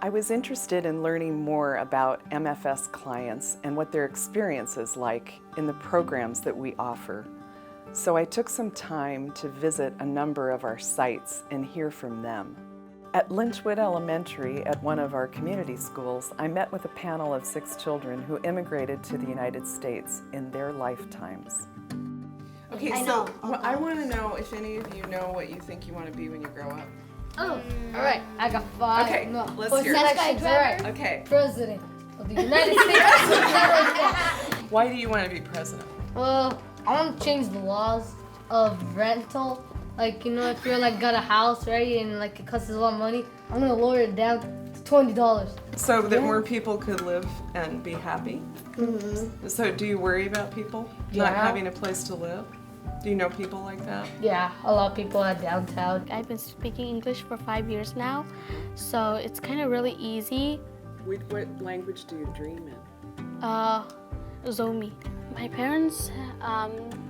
I was interested in learning more about MFS clients and what their experience is like in the programs that we offer. So I took some time to visit a number of our sites and hear from them. At Lynchwood Elementary, at one of our community schools, I met with a panel of 6 children who immigrated to the United States in their lifetimes. Okay, so I want to know if any of you know what you think you want to be when you grow up. Oh, all right. I got 5. Okay, no. let's hear it. Next guy's right. Okay. President of the United States. Why do you want to be president? Well, I want to change the laws of rental. Like, you know, if you're like got a house, right, and like it costs a lot of money, I'm gonna lower it down to $20. So that more people could live and be happy? Mm-hmm. So do you worry about people not having a place to live? Do you know people like that? Yeah, a lot of people at downtown. I've been speaking English for 5 years now, so it's kind of really easy. What language do you dream in? Zomi. My parents,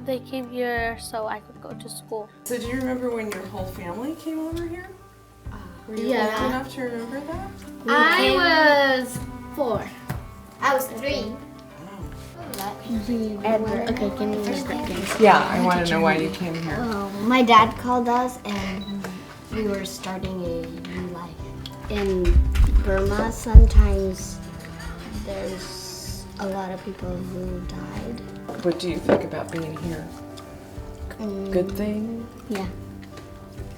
they came here so I could go to school. So do you remember when your whole family came over here? Were you old enough to remember that? I was 4. I was 3. Edward. Okay, can you read that? Yeah, I want to know why you came here. My dad called us and we were starting a new life. In Burma, sometimes there's a lot of people who died. What do you think about being here? Good thing? Yeah.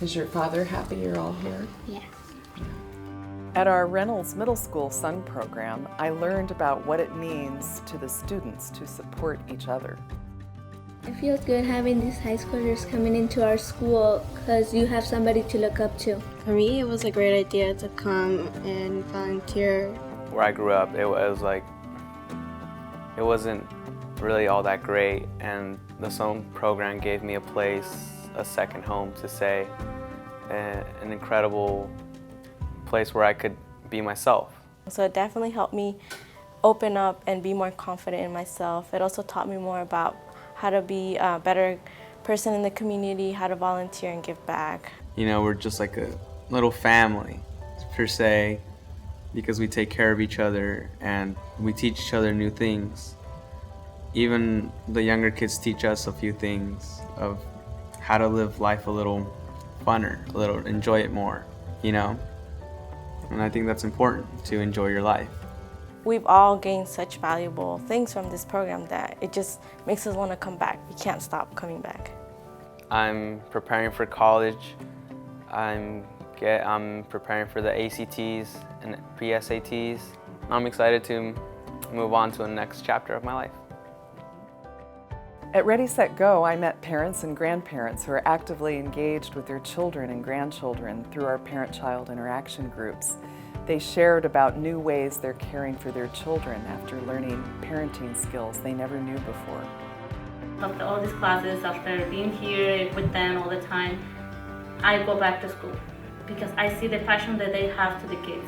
Is your father happy you're all here? Yeah. At our Reynolds Middle School Sun program, I learned about what it means to the students to support each other. It feels good having these high schoolers coming into our school because you have somebody to look up to. For me, it was a great idea to come and volunteer. Where I grew up, it wasn't really all that great, and the Sun program gave me a place, a second home to say, an incredible place where I could be myself. So it definitely helped me open up and be more confident in myself. It also taught me more about how to be a better person in the community, how to volunteer and give back. You know, we're just like a little family, per se, because we take care of each other and we teach each other new things. Even the younger kids teach us a few things of how to live life a little funner, enjoy it more, you know? And I think that's important, to enjoy your life. We've all gained such valuable things from this program that it just makes us want to come back. We can't stop coming back. I'm preparing for college. I'm preparing for the ACTs and pre-SATs. I'm excited to move on to the next chapter of my life. At Ready, Set, Go, I met parents and grandparents who are actively engaged with their children and grandchildren through our parent-child interaction groups. They shared about new ways they're caring for their children after learning parenting skills they never knew before. After all these classes, after being here with them all the time, I go back to school because I see the passion that they have to the kids.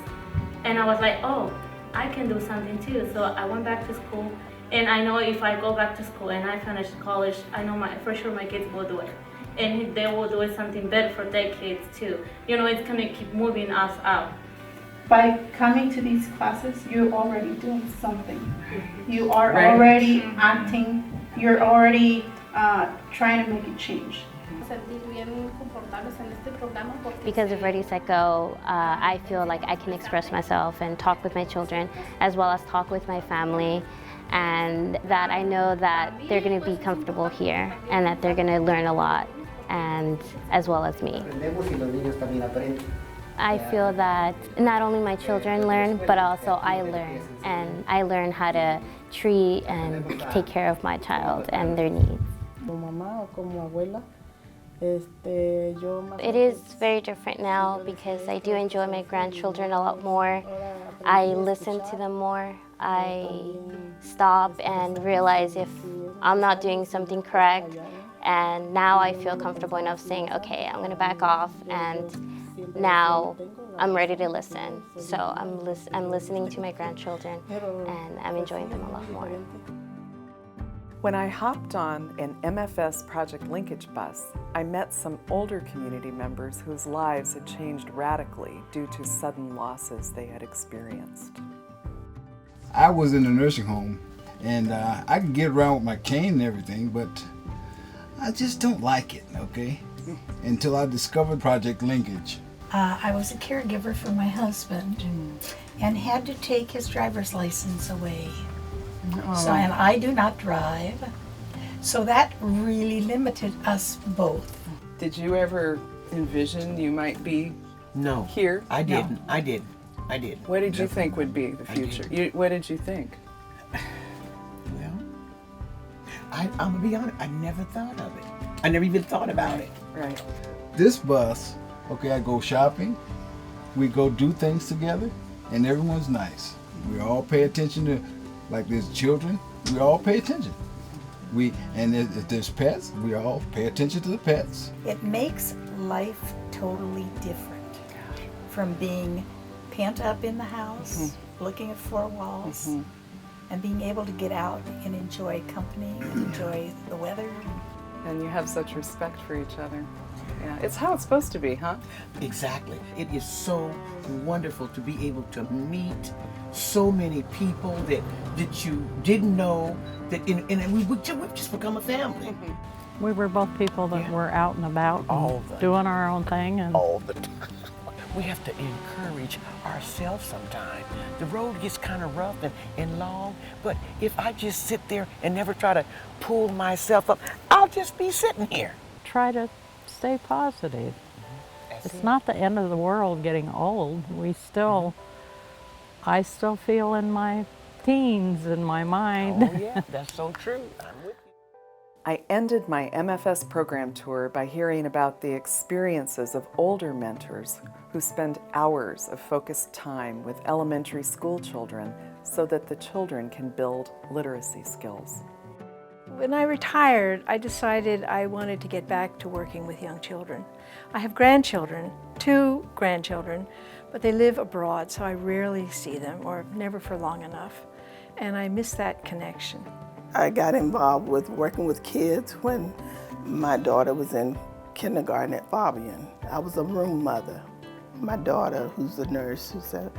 And I was like, oh, I can do something too. So I went back to school. And I know if I go back to school and I finish college, I know for sure my kids will do it. And they will do something better for their kids too. You know, it's gonna keep moving us up. By coming to these classes, you're already doing something. You are already acting, you're already trying to make a change. Because of Ready, Set, Go, I feel like I can express myself and talk with my children, as well as talk with my family, and that I know that they're going to be comfortable here and that they're going to learn a lot, and as well as me. I feel that not only my children learn, but also I learn, and I learn how to treat and take care of my child and their needs. It is very different now because I do enjoy my grandchildren a lot more. I listen to them more. I stop and realize if I'm not doing something correct, and now I feel comfortable enough saying, okay, I'm going to back off, and now I'm ready to listen. So I'm listening to my grandchildren, and I'm enjoying them a lot more. When I hopped on an MFS Project Linkage bus, I met some older community members whose lives had changed radically due to sudden losses they had experienced. I was in a nursing home, and I could get around with my cane and everything, but I just don't like it, okay? Until I discovered Project Linkage. I was a caregiver for my husband and had to take his driver's license away. So, and I do not drive, so that really limited us both. Did you ever envision you might be here? I didn't. I did. What did you think would be the future? What did you think? Well, I'm gonna be honest, I never thought of it. I never even thought about it. Right. This bus, okay, I go shopping, we go do things together, and everyone's nice. We all pay attention to, like there's children, we all pay attention. And if there's pets, we all pay attention to the pets. It makes life totally different from being pent up in the house, looking at four walls, and being able to get out and enjoy company and enjoy the weather. And you have such respect for each other. Yeah, it's how it's supposed to be, huh? Exactly. It is so wonderful to be able to meet so many people that you didn't know, and we've just become a family. We were both people that were out and about, doing our own thing. And all the time. We have to encourage ourselves sometimes. The road gets kind of rough and long, but if I just sit there and never try to pull myself up, I'll just be sitting here. Try to stay positive. It's not the end of the world getting old. I still feel in my teens in my mind. Oh yeah, that's so true. I'm with you. I ended my MFS program tour by hearing about the experiences of older mentors who spend hours of focused time with elementary school children so that the children can build literacy skills. When I retired, I decided I wanted to get back to working with young children. I have grandchildren, 2 grandchildren, but they live abroad, so I rarely see them, or never for long enough, and I miss that connection. I got involved with working with kids when my daughter was in kindergarten at Fabian. I was a room mother. My daughter, who's a nurse, who said,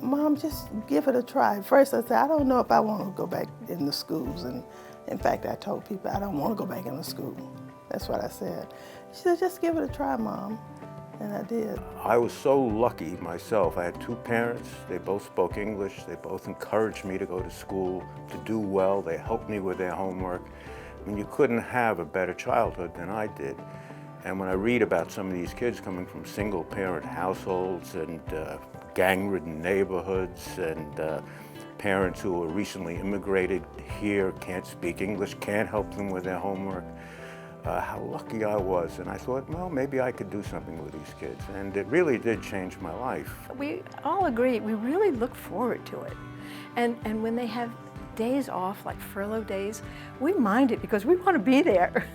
Mom, just give it a try. First I said, I don't know if I want to go back in the schools. And in fact, I told people I don't want to go back in the school. That's what I said. She said, just give it a try, Mom. And I did. I was so lucky myself. I had 2 parents. They both spoke English. They both encouraged me to go to school, to do well. They helped me with their homework. I mean, you couldn't have a better childhood than I did. And when I read about some of these kids coming from single-parent households and gang-ridden neighborhoods and parents who were recently immigrated here, can't speak English, can't help them with their homework, how lucky I was. And I thought, well, maybe I could do something with these kids. And it really did change my life. We all agree, we really look forward to it. And when they have days off, like furlough days, we mind it because we want to be there.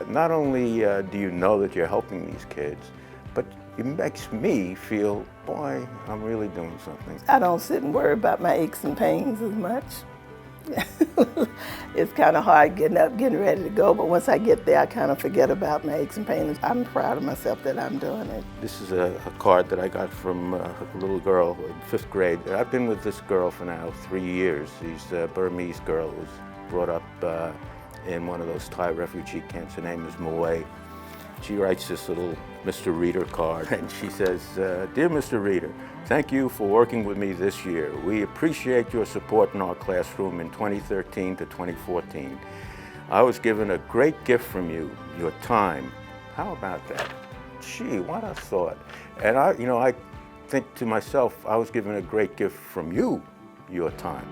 Not only do you know that you're helping these kids, but it makes me feel, boy, I'm really doing something. I don't sit and worry about my aches and pains as much. It's kind of hard getting up, getting ready to go, but once I get there, I kind of forget about my aches and pains. I'm proud of myself that I'm doing it. This is a card that I got from a little girl in 5th grade. I've been with this girl for now 3 years. She's a Burmese girl who was brought up in one of those Thai refugee camps. Her name is Moe. She writes this little Mr. Reader card, and she says, Dear Mr. Reader, thank you for working with me this year. We appreciate your support in our classroom in 2013 to 2014. I was given a great gift from you, your time. How about that? Gee, what a thought. And I think to myself, I was given a great gift from you, your time.